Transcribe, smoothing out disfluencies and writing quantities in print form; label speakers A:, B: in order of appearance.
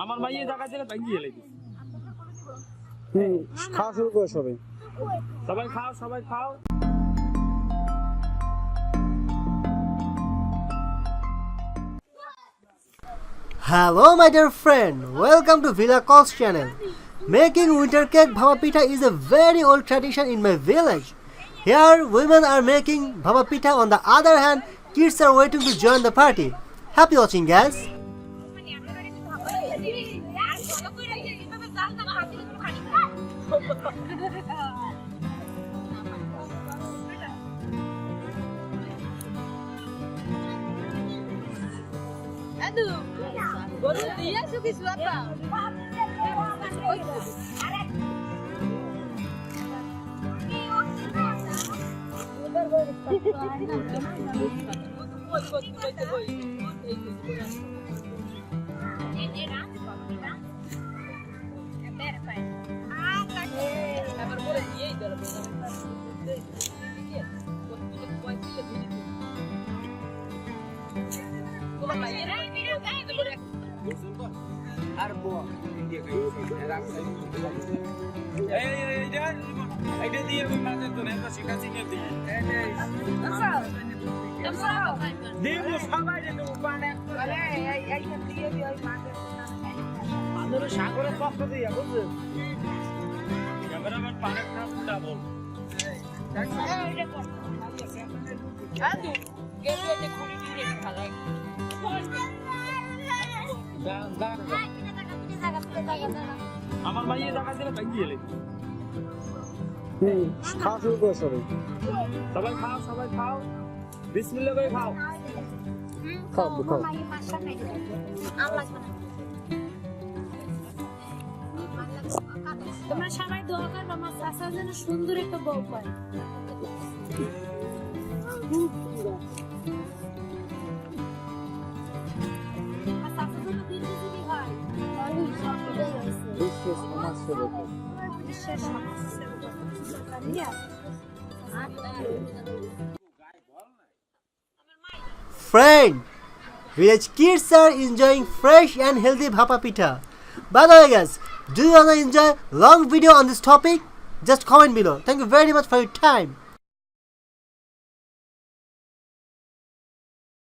A: আমার মাইয়ে জায়গা ছেড়ে ভাঙিয়ে এলে
B: খাওয়া শুরু করো সবাই
A: সবাই খাও
C: Hello my dear friend, welcome to Villa Calls channel. Making winter cake Bhapa Pitha is a very old tradition in my village. Here women are making Bhapa Pitha, on the other hand kids are waiting to join the party. Happy watching guys.
A: সাগরের পক্ষ দিয়ে বুঝলেন cameraman পানের খারাপটা বল আমার মাইয়ে জায়গা ছেড়ে ভাঙিয়ে এলে
B: খাওয়া শুরু করো
A: সবাই খাও বিসমিল্লাহ করে খাও
D: তোমরা সবাই দোয়া করবে আমার চাচা যেন সুন্দর একটা বউ পায়।
C: Friend, village kids are enjoying fresh and healthy Bhapa Pitha. By the way guys, do you wanna enjoy long video on this topic? Just comment below. Thank you very much for your time.